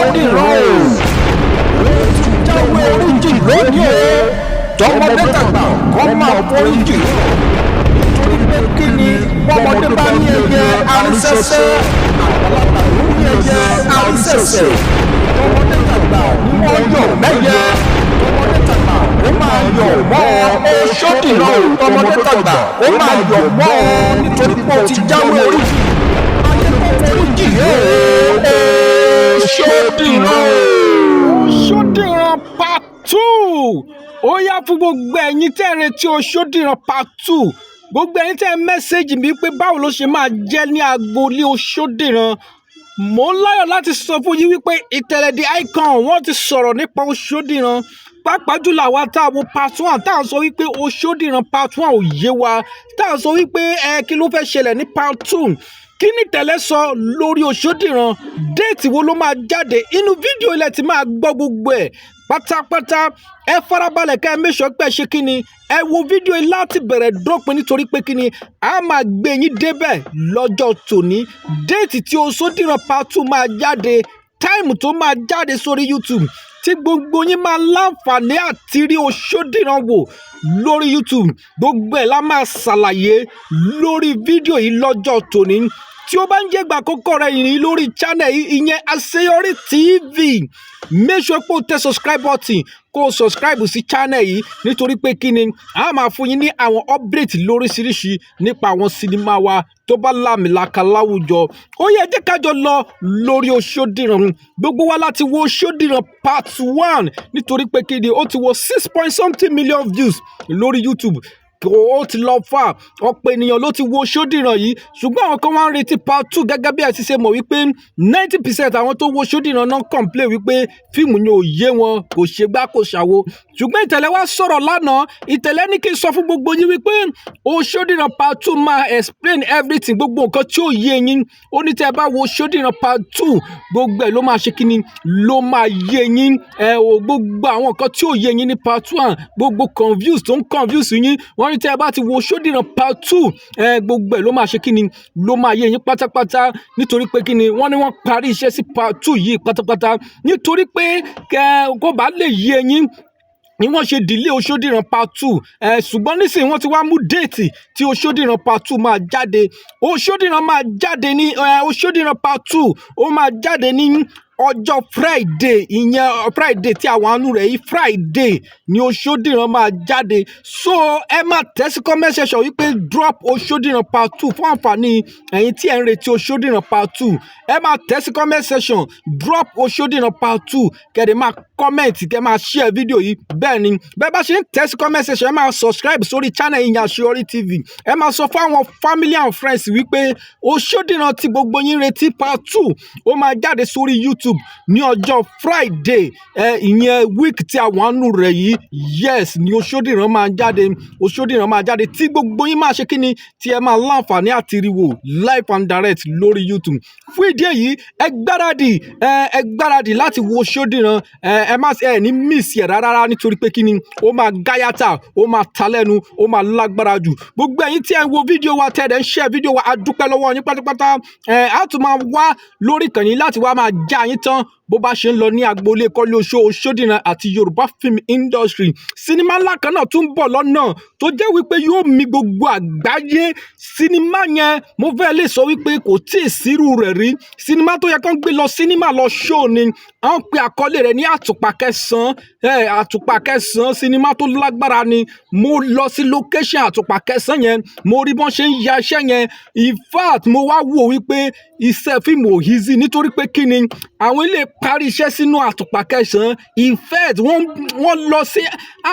Osodiran o ti jáwé oríjì lónìí o tọmọdé tàgbà kọ́ máa foríjì torí pé kí ni bọ́mọdé bá ní ẹyẹ arísẹ́sẹ́ àgbàlagbà ló ní ẹyẹ arísẹ̀sẹ̀ tọmọdé tàgbà ni wọ́n yọ̀ mẹ́yẹ tọmọdé tàgbà ó máa yọ̀ mọ́ Osodiran o tọmọdé tàgbà ó máa yọ̀ mọ́ nítorí pé o ti jáwé oríjì ayé kò foríjì Osodiran o. Osodiran part 2 ó yá fún gbogbo ẹ̀yin tẹ́ ẹ retí Osodiran part 2 gbogbo ẹ̀yin tẹ́ ẹ mẹ́sẹ̀gì mi pé báwo ló ṣe máa jẹ́ ní agboolé Osodiran mò ń láyọ̀ láti sọ fún yín wípé Iteledicon wọ́n ti sọ̀rọ̀ nípa Osodiran pàápàá jùlọ àwa tá a wo part 1 tá à ń sọ wípé Osodiran part 1 ò yé wa tá à ń sọ wípé kí ló fẹ́ ṣẹlẹ̀ ní part 2 kí ni tẹ̀lé sọ lórí Osodiran déètì wo ló máa jáde inú fídíò ilẹ̀ tí máa gbọ́ gbogbo ẹ̀ pátápátá ẹ farabalẹ̀ ká ẹ mẹ́sọ̀ pé ṣe kí ni ẹ wo fídíò yìí láti bẹ̀rẹ̀ dópin nítorí pé kí ni a máa gbé yín débẹ̀ lọ́jọ́ tòní déètì tí Osodiran part 2 máa jáde táìmù tó máa jáde sórí YouTube tí gbogbo yín máa láǹfààní àti rí Osodiran wò lórí YouTube gbogbo ẹ̀ la máa ṣàlàyé lórí fídíò yìí lọ́jọ́ tòní tí ó bá ń jẹ́ ìgbà àkọ́kọ́ rẹ̀ yìí lórí channel yìí ìyẹn Àṣeyọrí TV make sure pé o tẹ subscribe button kó o subscribe sí channel yìí nítorí pé kí ni a máa fún yín ní àwọn update lóríṣiríṣi nípa àwọn sinimá wa tó bá lámìlaka láwùjọ ó yẹ jẹ́ ká jọ lọ lórí Osodiran gbogbo wa láti wo Osodiran part 1 nítorí pé kí ni ó ti wo 6 million views lórí YouTube ó ti lọ fà ọ̀pọ̀ ènìyàn ló ti wo Osodiran yìí ṣùgbọ́n àwọn kan wá ń retí part 2 gẹ́gẹ́ bí ẹ ti ṣe mọ̀ wípé 90% àwọn tó wo Osodiran náà complain wípé fíìmù yẹn ò yé wọn kò ṣe gbá kò ṣàwo ṣùgbọ́n Ìtẹ̀lẹ̀ wá sọ̀rọ̀ lánàá Ìtẹ̀lẹ̀ ní kí n sọ fún gbogbo yín wípé Osodiran part 2 máa explain everything gbogbo nǹkan tí ó yé yín ó ní tẹ́ ẹ bá wo Osodiran part 2 gbogbo ẹ̀ ló máa ṣe kí ni ló máa yé yín gbogbo àwọn nǹkan tí ó yé yín ní part 1 gbogbo confuse tó ń confuse yín wọ́n ní tẹ́ ẹ bá ti wo Osodiran part 2 gbogbo ẹ̀ ló máa ṣe kí ni ló máa yé yín pátápátá nítorí pé kí ni wọ́n ní wọ́n parí iṣẹ́ sí part 2 yìí pátápátá nítorí pé kó bá lè yé yín ni wọ́n ṣe delay Osodiran part 2 ṣùgbọ́n nísìnyí wọ́n ti wá mú déètì tí Osodiran part 2 máa jáde Osodiran máa jáde ní Osodiran part 2 ó máa jáde ní ọjọ́ Friday ìyẹn Friday tí àwọn àánú rẹ̀ yìí Friday ni Osodiran máa jáde so ẹ máa tẹ̀sí comment section wípé drop Osodiran part 2 fún àǹfààní ẹ̀yin tí ẹ̀ ń retí Osodiran part 2 ẹ máa tẹ̀sí comment section drop Osodiran part 2 kẹ́ẹ̀dẹ̀ máa comment kẹ́ẹ̀ máa share fídíò yìí bẹ́ẹ̀ ni bẹ́ẹ̀ bá ṣe ń tẹ̀sí comment section ẹ máa subscribe sórí channel yìí Àṣeyọrí TV ẹ máa sọ fún àwọn family and friends wípé Osodiran tí gbogbo yín retí part 2 ó máa jáde sórí YouTube ní ọjọ́ Friday ìyẹn week tí àwọn àánú rẹ̀ yìí yes ni Osodiran máa jáde tí gbogbo yín máa ṣe kí ni tí ẹ máa láǹfààní àti rí wò live and direct lórí YouTube fún ìdí èyí ẹ gbáradì láti wo Osodiran ẹ ní miss ẹ rárá nítorí pé kí ni ó máa gáyàtà ó máa ta lẹ́nu ó máa lágbára jù gbogbo ẹ̀yin tí ẹ ń wo fídíò wa tẹ́ ẹ ń share fídíò wa a dúpẹ́ lọ́wọ́ yín pátápátá a tún máa wá lórí ìkànnì láti wá máa já yín tán bó bá ṣe ń lọ ní agboolé Koleoso Osodiran àti Yoruba film industry sinimá ńlá kan náà tún bọ̀ lọ́nà tó jẹ́ wípé yóò mì gbogbo àgbáyé sinimá yẹn mo fẹ́ lè sọ wípé kò tí ì sírú rẹ̀ rí sinimá tó yẹ kán gbé lọ sinimá lọ show ni àwọn pe àkọlé rẹ̀ ní àtùpà kẹsàn-án sinimá tó lágbára ni mo lọ sí location àtùpà kẹsàn-án yẹn mo rí bọ́n ṣe ń ya iṣẹ́ yẹn in fact mo wá wò wípé iṣẹ́ fíìmù ò easy nítorí pé kí ni àwọn ilé parí iṣẹ́ sínú àtùpà kẹsàn-án in fact wọ́n lọ sí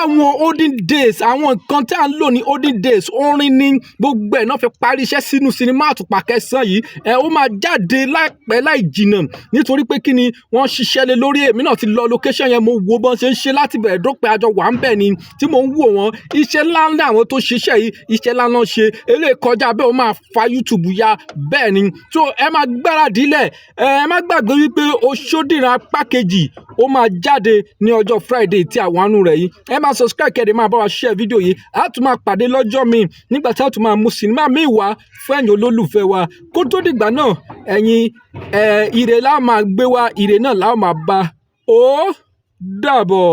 àwọn olden days àwọn nǹkan tí a ń lò ní olden days orin ní gbogbo ẹ̀ náà fi parí iṣẹ́ sínú sinimá àtùpà kẹsàn-án yìí ó máa jáde láìpẹ́ láì jìnnà nítorí pé kí ni wọ́n ṣiṣẹ́ lé lórí èmi náà ti lọ location yẹn mo wo bọ́n ṣe ń ṣe láti bẹ̀rẹ̀ dópin àjọ wà ń bẹ̀ ni tí mo ń wò wọ́n iṣẹ́ ńláńlá àwọn tó ṣiṣẹ́ yìí iṣẹ́ ńlá náà ṣe eléyìí kọjá bẹ́ẹ̀ ó máa fa YouTube ya bẹ́ẹ̀ ni so ẹ máa gbáradì lẹ̀ ẹ má gbàgbé wípé Osodiran Oṣódìran apá kejì ó máa jáde ní ọjọ́ Friday tí àwọn àánú rẹ̀ yìí ẹ máa subscribe kẹ́ẹ̀dẹ̀ máa bá wa share fídíò yìí a tún máa pàdé lọ́jọ́ míì nígbà tí a tún máa mú sinimá míì wá fún ẹ̀yin olólùfẹ́ wa kó tó dìgbà náà ẹ̀yin ire la máa gbé wá ire náà la máa bá ó dàbọ̀.